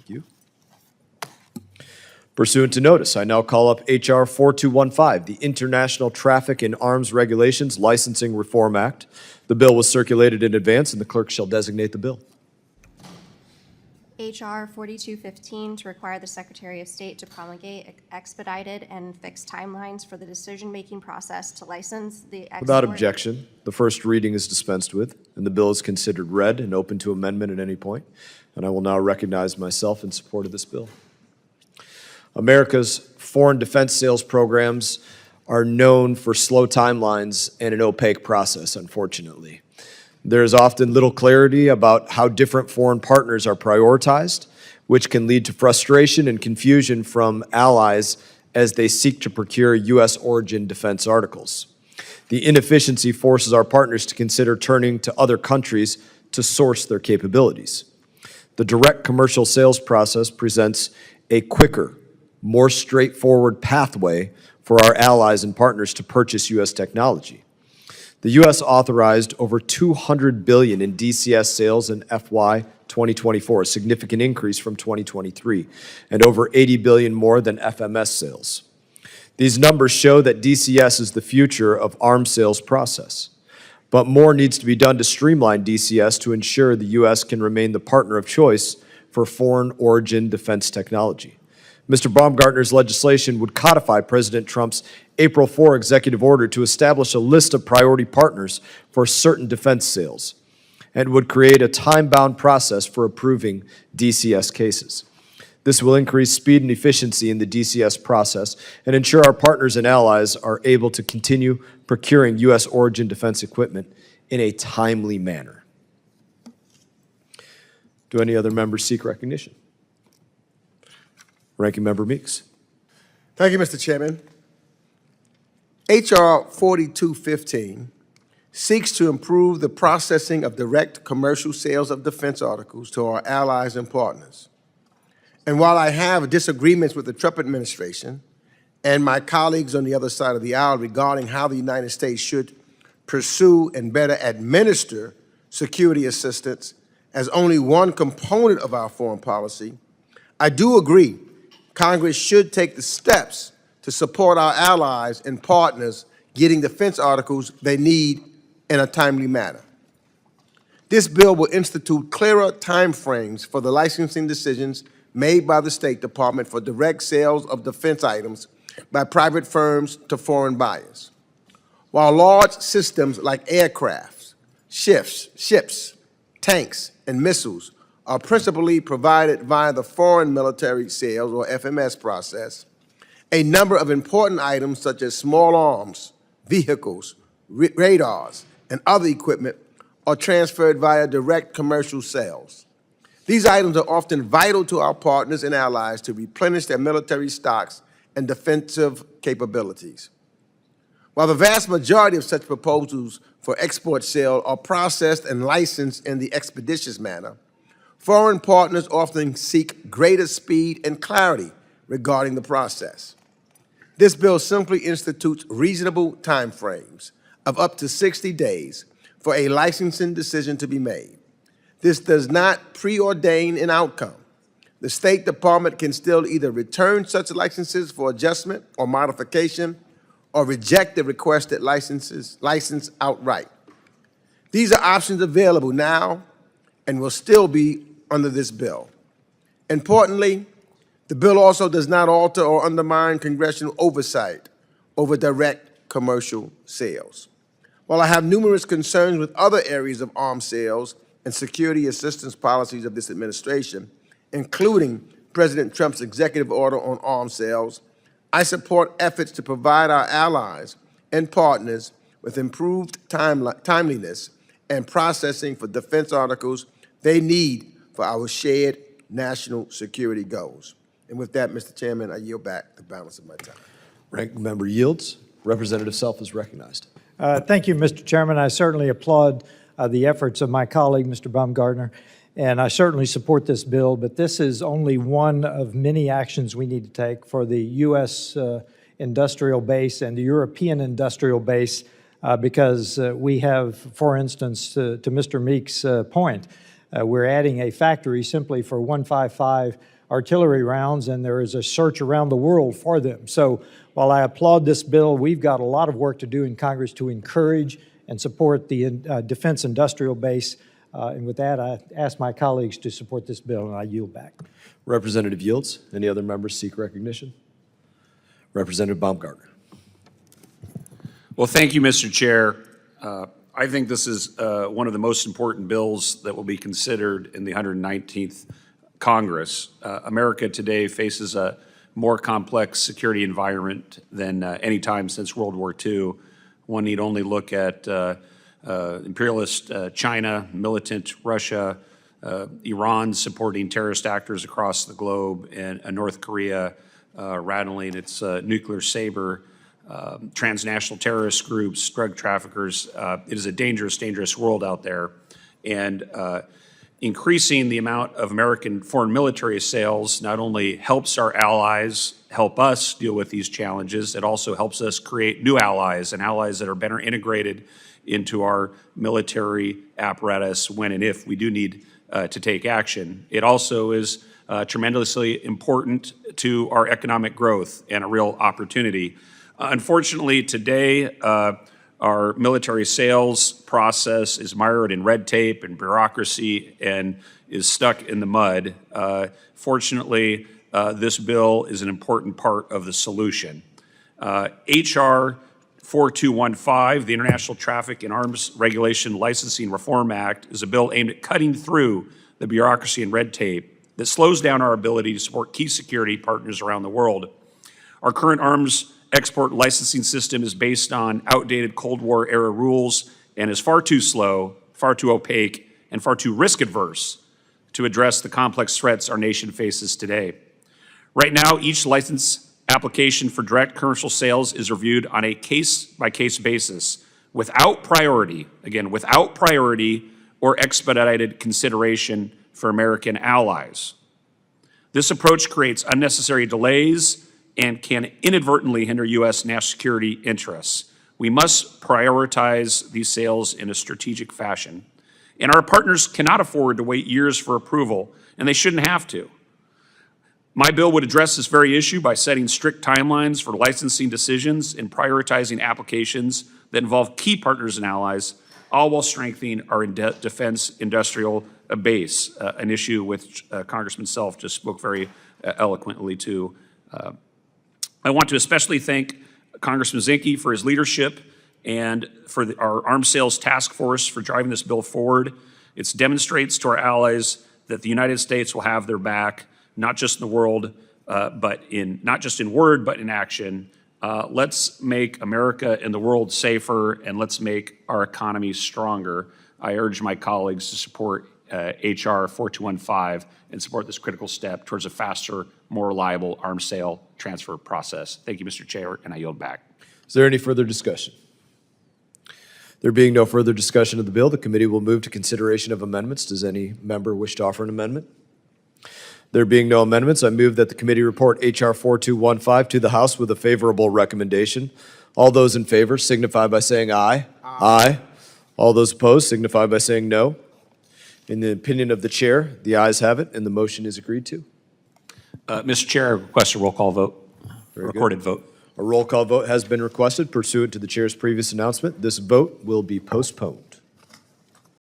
Thank you. Pursuant to notice, I now call up H.R. 4215, the International Traffic in Arms Regulations Licensing Reform Act. The bill was circulated in advance, and the clerk shall designate the bill. H.R. 4215, to require the Secretary of State to promulgate expedited and fixed timelines for the decision-making process to license the export. Without objection, the first reading is dispensed with, and the bill is considered read and open to amendment at any point. And I will now recognize myself in support of this bill. America's foreign defense sales programs are known for slow timelines and an opaque process, unfortunately. There is often little clarity about how different foreign partners are prioritized, which can lead to frustration and confusion from allies as they seek to procure U.S. origin defense articles. The inefficiency forces our partners to consider turning to other countries to source their capabilities. The direct commercial sales process presents a quicker, more straightforward pathway for our allies and partners to purchase U.S. technology. The U.S. authorized over $200 billion in DCS sales in FY 2024, a significant increase from 2023, and over $80 billion more than FMS sales. These numbers show that DCS is the future of arms sales process. But more needs to be done to streamline DCS to ensure the U.S. can remain the partner of choice for foreign origin defense technology. Mr. Baumgartner's legislation would codify President Trump's April 4 executive order to establish a list of priority partners for certain defense sales and would create a time-bound process for approving DCS cases. This will increase speed and efficiency in the DCS process and ensure our partners and allies are able to continue procuring U.S. origin defense equipment in a timely manner. Do any other members seek recognition? Ranking Member Meeks. Thank you, Mr. Chairman. H.R. 4215 seeks to improve the processing of direct commercial sales of defense articles to our allies and partners. And while I have disagreements with the Trump administration and my colleagues on the other side of the aisle regarding how the United States should pursue and better administer security assistance as only one component of our foreign policy, I do agree Congress should take the steps to support our allies and partners getting defense articles they need in a timely manner. This bill will institute clearer timeframes for the licensing decisions made by the State Department for direct sales of defense items by private firms to foreign buyers. While large systems like aircraft, ships, tanks, and missiles are principally provided via the Foreign Military Sales, or FMS, process, a number of important items such as small arms, vehicles, radars, and other equipment are transferred via direct commercial sales. These items are often vital to our partners and allies to replenish their military stocks and defensive capabilities. While the vast majority of such proposals for export sale are processed and licensed in the expeditious manner, foreign partners often seek greater speed and clarity regarding the process. This bill simply institutes reasonable timeframes of up to 60 days for a licensing decision to be made. This does not preordain an outcome. The State Department can still either return such licenses for adjustment or modification or reject the requested license outright. These are options available now and will still be under this bill. Importantly, the bill also does not alter or undermine congressional oversight over direct commercial sales. While I have numerous concerns with other areas of arms sales and security assistance policies of this administration, including President Trump's executive order on arms sales, I support efforts to provide our allies and partners with improved timeliness and processing for defense articles they need for our shared national security goals. And with that, Mr. Chairman, I yield back the balance of my time. Ranking Member yields. Representative Self is recognized. Thank you, Mr. Chairman. I certainly applaud the efforts of my colleague, Mr. Baumgartner, and I certainly support this bill, but this is only one of many actions we need to take for the U.S. Industrial base and the European industrial base because we have, for instance, to Mr. Meeks' point, we're adding a factory simply for 155 artillery rounds, and there is a search around the world for them. So while I applaud this bill, we've got a lot of work to do in Congress to encourage and support the defense industrial base. And with that, I ask my colleagues to support this bill, and I yield back. Representative Yields. Any other members seek recognition? Representative Baumgartner. Well, thank you, Mr. Chair. I think this is one of the most important bills that will be considered in the 119th Congress. America today faces a more complex security environment than any time since World War II. One need only look at imperialist China, militant Russia, Iran supporting terrorist actors across the globe, and North Korea rattling its nuclear saber, transnational terrorist groups, drug traffickers. It is a dangerous, dangerous world out there. And increasing the amount of American foreign military sales not only helps our allies help us deal with these challenges, it also helps us create new allies and allies that are better integrated into our military apparatus when and if we do need to take action. It also is tremendously important to our economic growth and a real opportunity. Unfortunately, today, our military sales process is mired in red tape and bureaucracy and is stuck in the mud. Fortunately, this bill is an important part of the solution. H.R. 4215, the International Traffic in Arms Regulation Licensing Reform Act, is a bill aimed at cutting through the bureaucracy and red tape that slows down our ability to support key security partners around the world. Our current arms export licensing system is based on outdated Cold War era rules and is far too slow, far too opaque, and far too risk adverse to address the complex threats our nation faces today. Right now, each license application for direct commercial sales is reviewed on a case-by-case basis without priority, again, without priority or expedited consideration for American allies. This approach creates unnecessary delays and can inadvertently hinder U.S. national security interests. We must prioritize these sales in a strategic fashion. And our partners cannot afford to wait years for approval, and they shouldn't have to. My bill would address this very issue by setting strict timelines for licensing decisions and prioritizing applications that involve key partners and allies, all while strengthening our defense industrial base, an issue which Congressman Self just spoke very eloquently to. I want to especially thank Congressman Zinke for his leadership and for our Arms Sales Task Force for driving this bill forward. It demonstrates to our allies that the United States will have their back, not just in the world, not just in word, but in action. Let's make America and the world safer, and let's make our economy stronger. I urge my colleagues to support H.R. 4215 and support this critical step towards a faster, more reliable arms sale transfer process. Thank you, Mr. Chair, and I yield back. Is there any further discussion? There being no further discussion of the bill, the committee will move to consideration of amendments. Does any member wish to offer an amendment? There being no amendments, I move that the committee report H.R. 4215 to the House with a favorable recommendation. All those in favor signify by saying aye. Aye. All those opposed signify by saying no. In the opinion of the chair, the ayes have it, and the motion is agreed to. Mr. Chair, I request a roll call vote, recorded vote. A roll call vote has been requested pursuant to the chair's previous announcement. This vote will be postponed.